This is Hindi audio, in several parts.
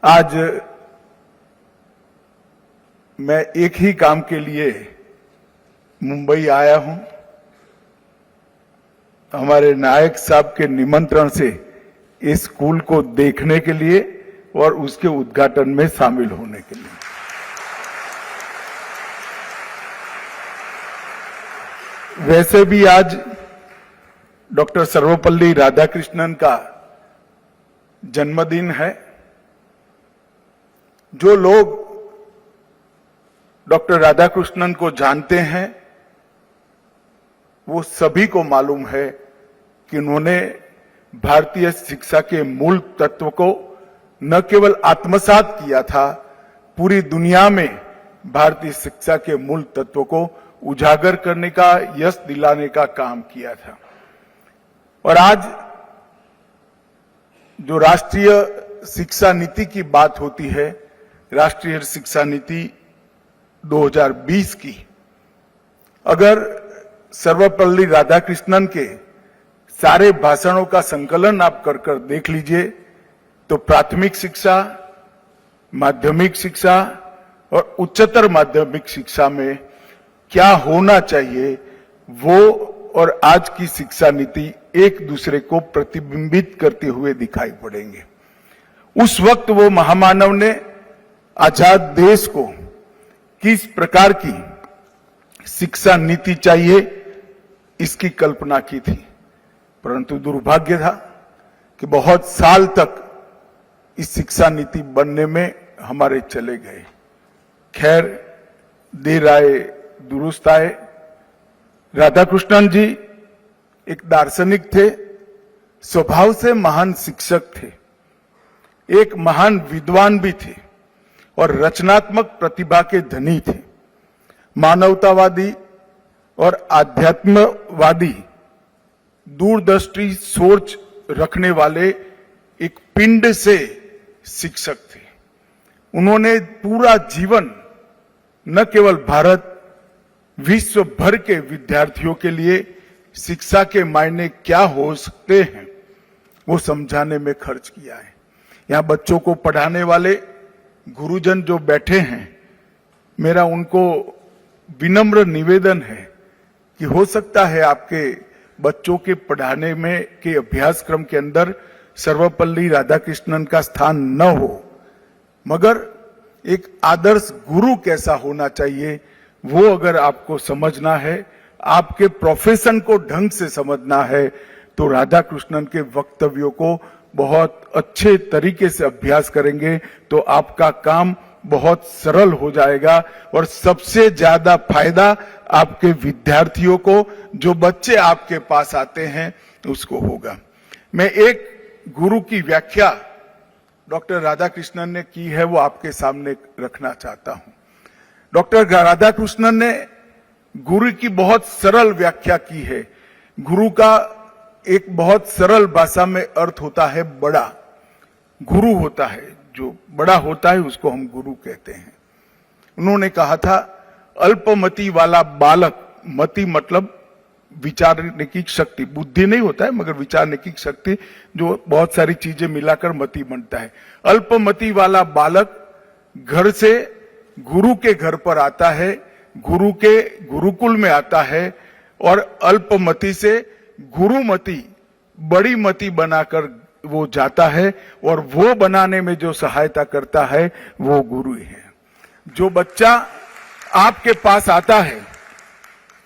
आज मैं एक ही काम के लिए मुंबई आया हूं। हमारे नायक साहब के निमंत्रण से इस स्कूल को देखने के लिए और उसके उद्घाटन में शामिल होने के लिए। वैसे भी आज डॉक्टर सर्वपल्ली राधाकृष्णन का जन्मदिन है। जो लोग डॉक्टर राधाकृष्णन को जानते हैं वो सभी को मालूम है कि उन्होंने भारतीय शिक्षा के मूल तत्व को न केवल आत्मसात किया था, पूरी दुनिया में भारतीय शिक्षा के मूल तत्व को उजागर करने का, यश दिलाने का काम किया था। और आज जो राष्ट्रीय शिक्षा नीति की बात होती है, राष्ट्रीय शिक्षा नीति 2020 की, अगर सर्वपल्ली राधाकृष्णन के सारे भाषणों का संकलन आप कर देख लीजिए तो प्राथमिक शिक्षा, माध्यमिक शिक्षा और उच्चतर माध्यमिक शिक्षा में क्या होना चाहिए वो और आज की शिक्षा नीति एक दूसरे को प्रतिबिंबित करते हुए दिखाई पड़ेंगे। उस वक्त वो महामानव ने आजाद देश को किस प्रकार की शिक्षा नीति चाहिए इसकी कल्पना की थी, परंतु दुर्भाग्य था कि बहुत साल तक इस शिक्षा नीति बनने में हमारे चले गए। खैर, देर आए दुरुस्त आए। राधाकृष्णन जी एक दार्शनिक थे, स्वभाव से महान शिक्षक थे, एक महान विद्वान भी थे और रचनात्मक प्रतिभा के धनी थे। मानवतावादी और आध्यात्मवादी दूरदृष्टि सोच रखने वाले एक पिंड से शिक्षक थे। उन्होंने पूरा जीवन न केवल भारत, विश्व भर के विद्यार्थियों के लिए शिक्षा के मायने क्या हो सकते हैं वो समझाने में खर्च किया है। यहां बच्चों को पढ़ाने वाले गुरुजन जो बैठे हैं, मेरा उनको विनम्र निवेदन है कि हो सकता है आपके बच्चों के पढ़ाने में के अभ्यासक्रम के अंदर सर्वपल्ली राधाकृष्णन का स्थान न हो, मगर एक आदर्श गुरु कैसा होना चाहिए वो अगर आपको समझना है, आपके प्रोफेशन को ढंग से समझना है, तो राधाकृष्णन के वक्तव्यों को बहुत अच्छे तरीके से अभ्यास करेंगे तो आपका काम बहुत सरल हो जाएगा और सबसे ज्यादा फायदा आपके विद्यार्थियों को, जो बच्चे आपके पास आते हैं, उसको होगा। मैं एक गुरु की व्याख्या डॉक्टर राधाकृष्णन ने की है वो आपके सामने रखना चाहता हूं। डॉक्टर राधाकृष्णन ने गुरु की बहुत सरल व्याख्या की है। गुरु का एक बहुत सरल भाषा में अर्थ होता है बड़ा। गुरु होता है, जो बड़ा होता है उसको हम गुरु कहते हैं। उन्होंने कहा था, अल्पमति वाला बालक, मति मतलब विचारने की शक्ति, बुद्धि नहीं होता है मगर विचारने की शक्ति, जो बहुत सारी चीजें मिलाकर मति बनता है। अल्पमति वाला बालक घर से गुरु के घर पर आता है, गुरु के गुरुकुल में आता है और अल्पमति से गुरुमति, बड़ी मति बनाकर वो जाता है और वो बनाने में जो सहायता करता है वो गुरु है। जो बच्चा आपके पास आता है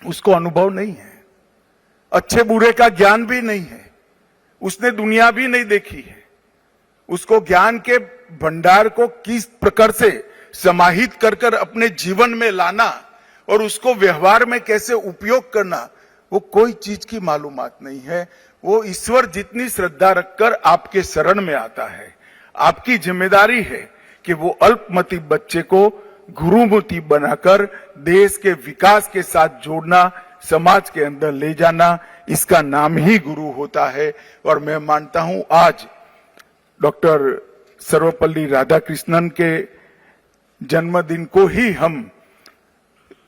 उसको अनुभव नहीं है, अच्छे बुरे का ज्ञान भी नहीं है, उसने दुनिया भी नहीं देखी है, उसको ज्ञान के भंडार को किस प्रकार से समाहित कर अपने जीवन में लाना और उसको व्यवहार में कैसे उपयोग करना, वो कोई चीज की मालूमात नहीं है। वो ईश्वर जितनी श्रद्धा रखकर आपके शरण में आता है, आपकी जिम्मेदारी है कि वो अल्पमति बच्चे को गुरुमति बनाकर देश के विकास के साथ जोड़ना, समाज के अंदर ले जाना, इसका नाम ही गुरु होता है। और मैं मानता हूं आज डॉक्टर सर्वपल्ली राधाकृष्णन के जन्मदिन को ही हम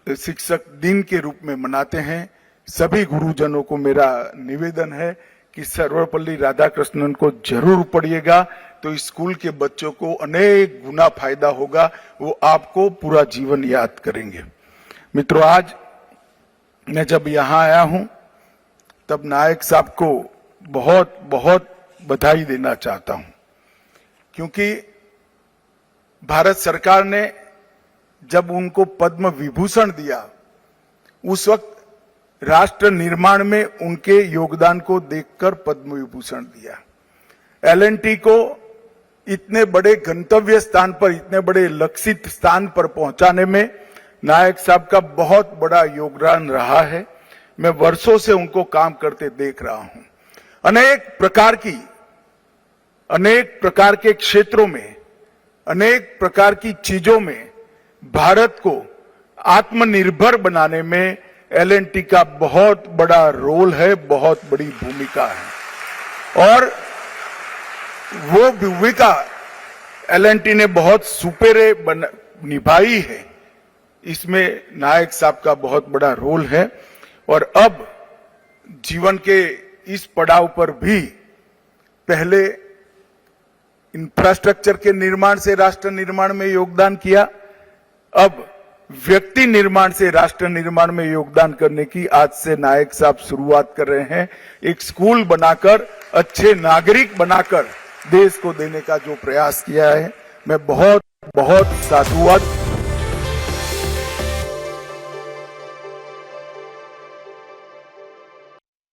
शिक्षक दिन के रूप में मनाते हैं। सभी गुरुजनों को मेरा निवेदन है कि सर्वपल्ली राधाकृष्णन को जरूर पढ़िएगा, तो इस स्कूल के बच्चों को अनेक गुना फायदा होगा, वो आपको पूरा जीवन याद करेंगे। मित्रों, आज मैं जब यहाँ आया हूं तब नायक साहब को बहुत बहुत बधाई देना चाहता हूं, क्योंकि भारत सरकार ने जब उनको पद्म विभूषण दिया उस वक्त राष्ट्र निर्माण में उनके योगदान को देखकर पद्म विभूषण दिया। एल&टी को इतने बड़े गंतव्य स्थान पर, इतने बड़े लक्षित स्थान पर पहुंचाने में नायक साहब का बहुत बड़ा योगदान रहा है। मैं वर्षों से उनको काम करते देख रहा हूं। अनेक प्रकार के क्षेत्रों में, अनेक प्रकार की चीजों में भारत को आत्मनिर्भर बनाने में एल&टी का बहुत बड़ा रोल है, बहुत बड़ी भूमिका है। और वो भूमिका एल&टी ने बहुत सुपेरे निभाई है, इसमें नायक साहब का बहुत बड़ा रोल है। और अब जीवन के इस पड़ाव पर भी पहले इंफ्रास्ट्रक्चर के निर्माण से राष्ट्र निर्माण में योगदान किया, अब व्यक्ति निर्माण से राष्ट्र निर्माण में योगदान करने की आज से नायक साहब शुरुआत कर रहे हैं। एक स्कूल बनाकर, अच्छे नागरिक बनाकर देश को देने का जो प्रयास किया है, मैं बहुत बहुत साधुवाद